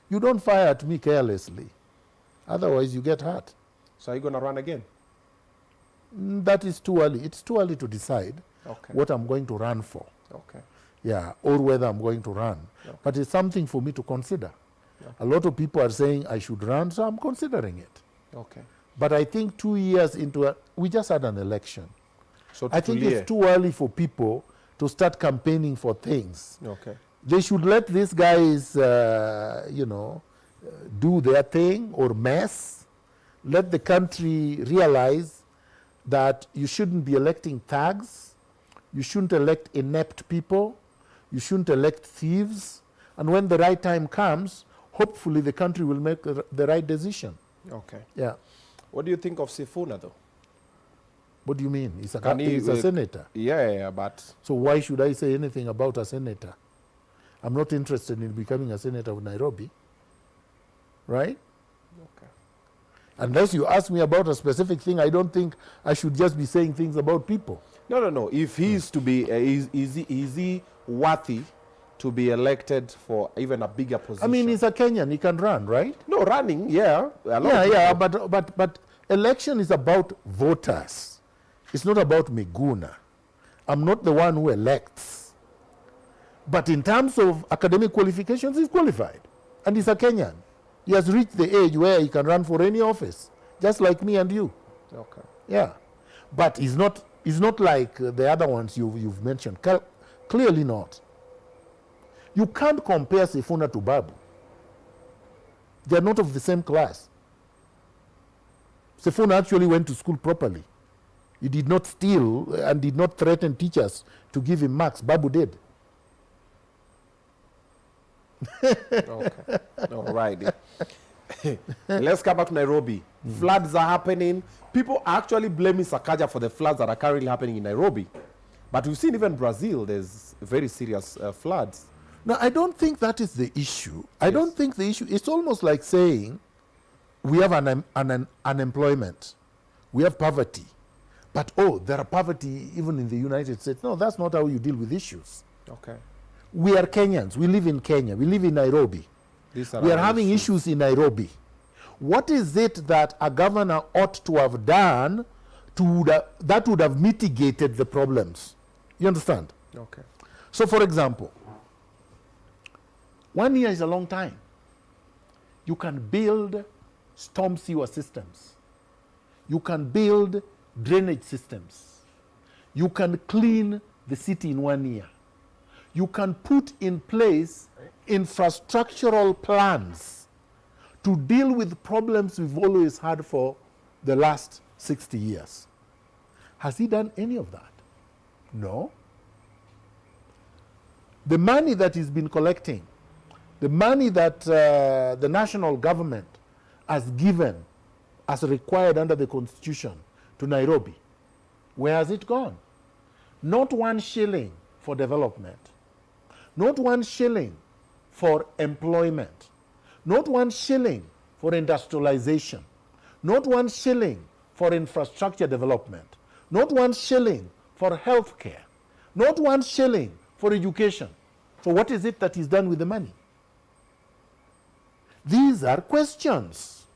You don't fire at me carelessly. Otherwise, you get hurt. So are you going to run again? That is too early. It's too early to decide what I'm going to run for. Okay. Yeah, or whether I'm going to run. Okay. But it's something for me to consider. Okay. A lot of people are saying I should run, so I'm considering it. Okay. But I think 2 years into we just had an election. So I think it's too early for people to start campaigning for things. Okay. They should let these guys, do their thing or mess. Let the country realize that you shouldn't be electing thugs. You shouldn't elect inept people. You shouldn't elect thieves. And when the right time comes, hopefully the country will make the right decision. Okay. Yeah. What do you think of Sifuna, though? What do you mean? He's a senator. Yeah, but... So why should I say anything about a senator? I'm not interested in becoming a senator of Nairobi. Right? Okay. Unless you ask me about a specific thing, I don't think I should just be saying things about people. No. If he is to be, is he worthy to be elected for even a bigger position? I mean, he's a Kenyan. He can run, right? No, running, yeah. But election is about voters. It's not about Miguna. I'm not the one who elects. But in terms of academic qualifications, he's qualified. And he's a Kenyan. He has reached the age where he can run for any office, just like me and you. Okay. Yeah. But he's not like the other ones you've mentioned. Clearly not. You can't compare Sifuna to Babu. They're not of the same class. Sifuna actually went to school properly. He did not steal and did not threaten teachers to give him marks. Babu did. Okay. All right. Let's come back to Nairobi. Floods are happening. People are actually blaming Sakaja for the floods that are currently happening in Nairobi. But we've seen even Brazil, there's very serious floods. No, I don't think that is the issue. I don't think the issue, it's almost like saying we have unemployment, we have poverty, but there are poverty even in the United States. No, that's not how you deal with issues. Okay. We are Kenyans. We live in Kenya. We live in Nairobi. We are having issues in Nairobi. What is it that a governor ought to have done that would have mitigated the problems? You understand? Okay. So, for example, 1 year is a long time. You can build storm sewer systems. You can build drainage systems. You can clean the city in 1 year. You can put in place infrastructural plans to deal with problems we've always had for the last 60 years. Has he done any of that? No. The money that he's been collecting, the money that the national government has given as required under the Constitution to Nairobi, where has it gone? Not 1 shilling for development. Not 1 shilling for employment. Not 1 shilling for industrialization. Not 1 shilling for infrastructure development. Not 1 shilling for healthcare. Not 1 shilling for education. So what is it that is done with the money? These are questions.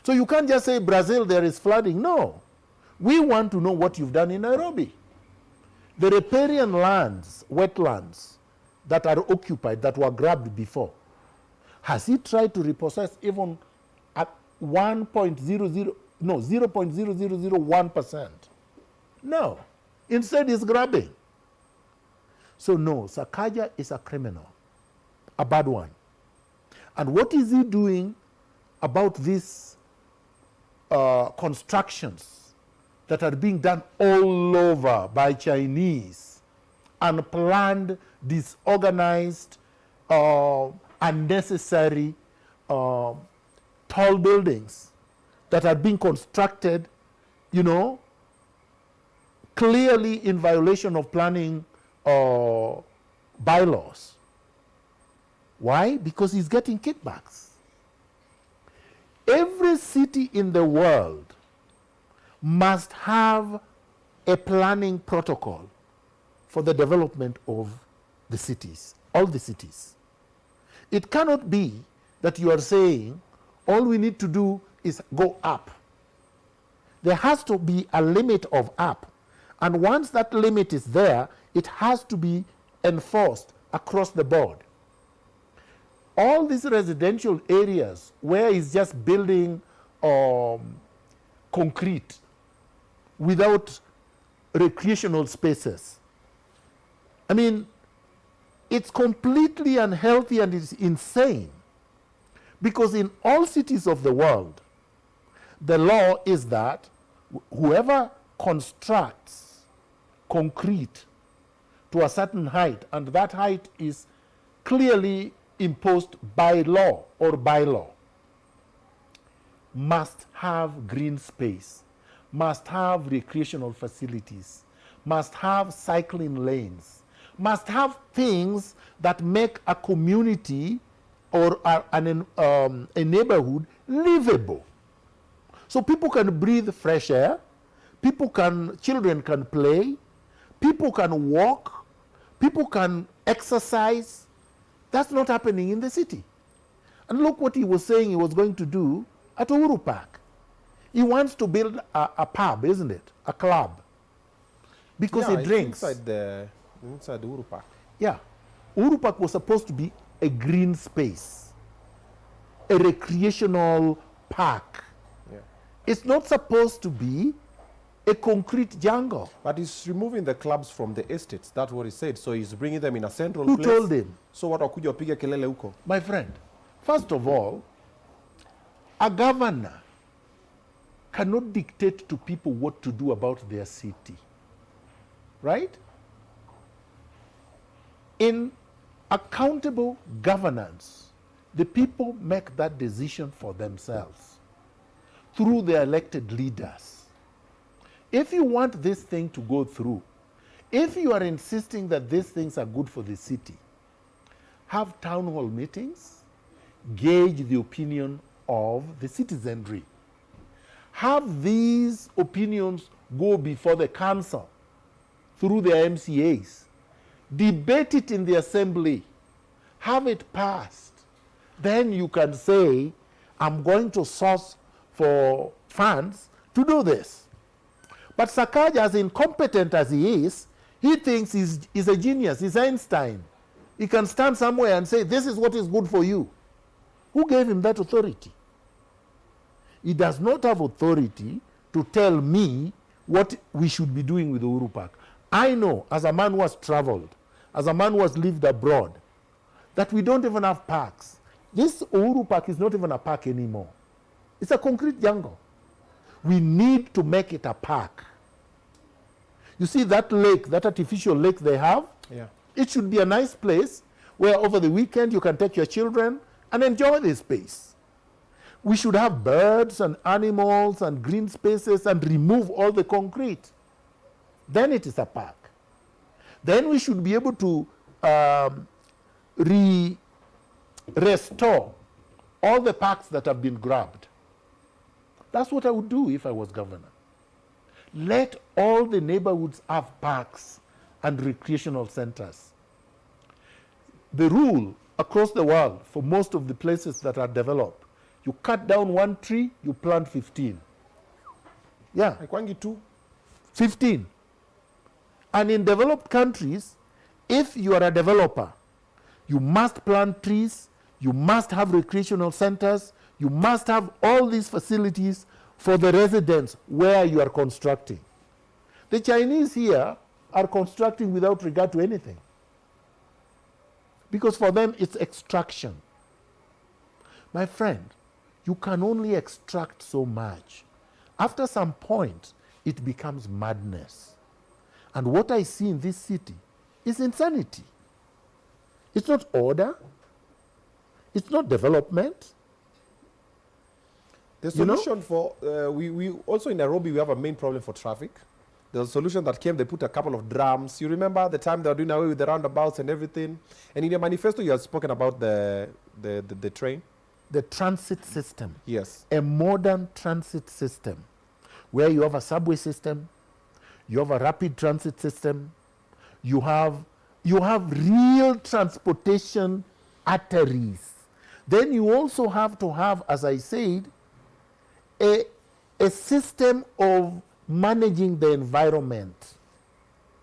So you can't just say, Brazil, there is flooding. No. We want to know what you've done in Nairobi. The riparian lands, wetlands, that are occupied, that were grabbed before, has he tried to repossess even at 0.0001%? No. Instead, he's grabbing. So no, Sakaja is a criminal, a bad one. And what is he doing about these constructions that are being done all over by Chinese, unplanned, disorganized, unnecessary, tall buildings that are being constructed, clearly in violation of planning bylaws? Why? Because he's getting kickbacks. Every city in the world must have a planning protocol for the development of the cities, all the cities. It cannot be that you are saying all we need to do is go up. There has to be a limit of up. And once that limit is there, it has to be enforced across the board. All these residential areas where it's just building concrete without recreational spaces. I mean, it's completely unhealthy and it's insane. Because in all cities of the world, the law is that whoever constructs concrete to a certain height, and that height is clearly imposed by law or bylaw, must have green space, must have recreational facilities, must have cycling lanes, must have things that make a community or a neighborhood livable. So people can breathe fresh air, children can play, people can walk, people can exercise. That's not happening in the city. And look what he was saying he was going to do at Uhuru Park. He wants to build a pub, isn't it? A club. Because he drinks. Inside the Uhuru Park. Yeah. Uhuru Park was supposed to be a green space, a recreational park. Yeah. It's not supposed to be a concrete jungle. But he's removing the clubs from the estates. That's what he said. So he's bringing them in a central Who place. told him? So what wakuja wapige kelele huko? My friend, first of all, a governor cannot dictate to people what to do about their city. Right? In accountable governance, the people make that decision for themselves through their elected leaders. If you want this thing to go through, if you are insisting that these things are good for the city, have town hall meetings, gauge the opinion of the citizenry. Have these opinions go before the council through their MCAs. Debate it in the assembly. Have it passed. Then you can say, I'm going to source for funds to do this. But Sakaja, as incompetent as he is, he thinks he's a genius, he's Einstein. He can stand somewhere and say, this is what is good for you. Who gave him that authority? He does not have authority to tell me what we should be doing with the Uhuru Park. I know, as a man who has traveled, as a man who has lived abroad, that we don't even have parks. This Uhuru Park is not even a park anymore. It's a concrete jungle. We need to make it a park. You see that lake, that artificial lake they have? Yeah. It should be a nice place where over the weekend you can take your children and enjoy this space. We should have birds and animals and green spaces and remove all the concrete. Then it is a park. Then we should be able to restore all the parks that have been grabbed. That's what I would do if I was governor. Let all the neighborhoods have parks and recreational centers. The rule across the world for most of the places that are developed, you cut down one tree, you plant 15. Yeah. Haikwangi tu. 15. And in developed countries, if you are a developer, you must plant trees, you must have recreational centers, you must have all these facilities for the residents where you are constructing. The Chinese here are constructing without regard to anything. Because for them, it's extraction. My friend, you can only extract so much. After some point, it becomes madness. And what I see in this city is insanity. It's not order. It's not development. The solution for, we also in Nairobi, we have a main problem for traffic. There's a solution that came, they put a couple of drums. You remember the time they were doing away with the roundabouts and everything? And in your manifesto, you have spoken about the train. The transit system. Yes. A modern transit system where you have a subway system, you have a rapid transit system, you have real transportation arteries Then you also have to have, as I said, a system of managing the environment,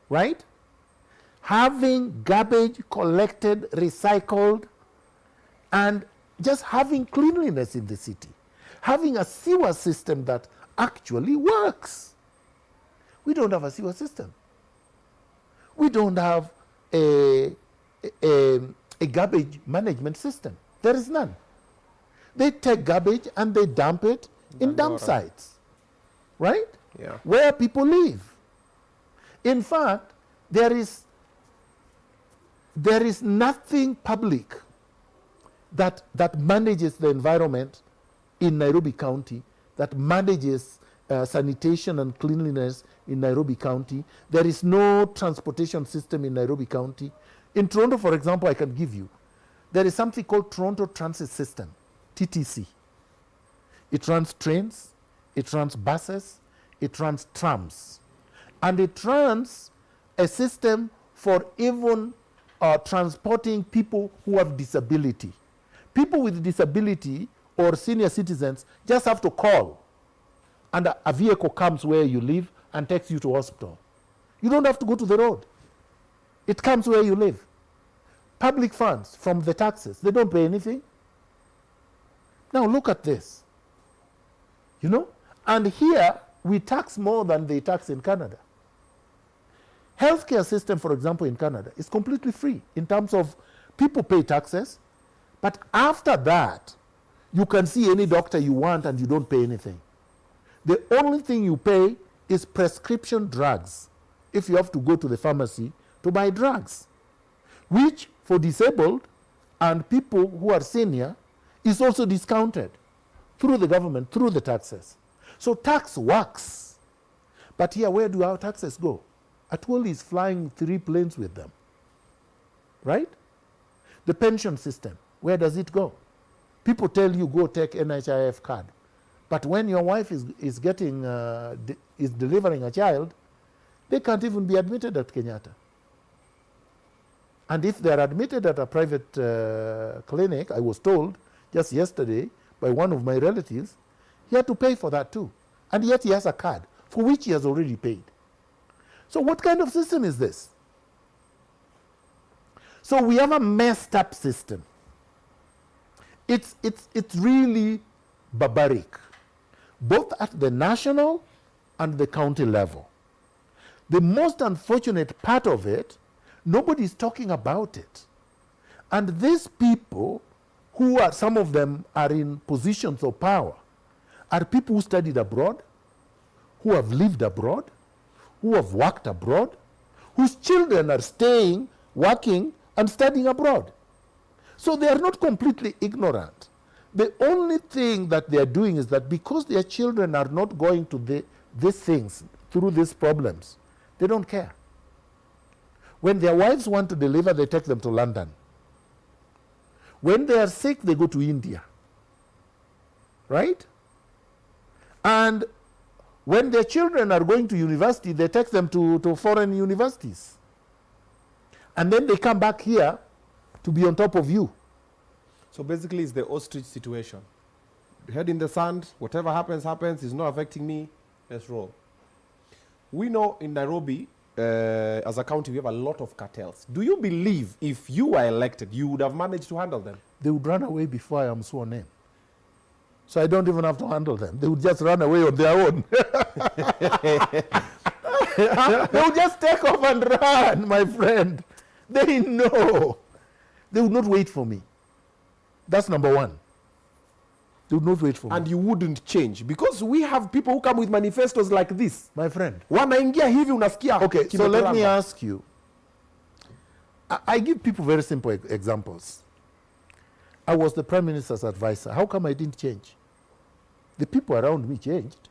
right? Having garbage collected, recycled, and just having cleanliness in the city. Having a sewer system that actually works. We don't have a sewer system. We don't have a garbage management system. There is none. They take garbage and they dump it in dump sites, right? Yeah. Where people live. In fact, there is nothing public that manages the environment in Nairobi County, that manages sanitation and cleanliness in Nairobi County. There is no transportation system in Nairobi County. In Toronto, for example, I can give you, there is something called Toronto Transit System, TTC. It runs trains, it runs buses, it runs trams, and it runs a system for even transporting people who have disability. People with disability or senior citizens just have to call, and a vehicle comes where you live and takes you to hospital. You don't have to go to the road. It comes where you live. Public funds from the taxes, they don't pay anything. Now look at this, you know? And here, we tax more than they tax in Canada. Healthcare system, for example, in Canada is completely free in terms of people pay taxes, but after that, you can see any doctor you want and you don't pay anything. The only thing you pay is prescription drugs if you have to go to the pharmacy to buy drugs, which for disabled and people who are senior is also discounted through the government, through the taxes. So tax works. But here, where do our taxes go? Atwoli is flying 3 planes with them, right? The pension system, where does it go? People tell you, go take NHIF card. But when your wife is delivering a child, they can't even be admitted at Kenyatta. And if they're admitted at a private clinic, I was told just yesterday by one of my relatives, he had to pay for that too. And yet he has a card for which he has already paid. So what kind of system is this? So we have a messed up system. It's really barbaric, both at the national and the county level. The most unfortunate part of it, nobody's talking about it. And these people, who are, some of them are in positions of power, are people who studied abroad, who have lived abroad, who have worked abroad, whose children are staying, working, and studying abroad. So they are not completely ignorant. The only thing that they are doing is that because their children are not going to these things, through these problems, they don't care. When their wives want to deliver, they take them to London. When they are sick, they go to India. Right? And when their children are going to university, they take them to foreign universities. And then they come back here to be on top of you. So basically, it's the ostrich situation. Head in the sand, whatever happens, happens. It's not affecting me. Let's roll. We know in Nairobi, as a county, we have a lot of cartels. Do you believe if you were elected, you would have managed to handle them? They would run away before I am sworn in. So I don't even have to handle them. They would just run away on their own. They would just take off and run, my friend. They know. They would not wait for me. That's number one. They would not wait for me. And you wouldn't change. Because we have people who come with manifestos like this. My friend. Wanaingia hivi unasikia. Okay, so let me ask you. I give people very simple examples. I was the Prime Minister's advisor. How come I didn't change? The people around me changed.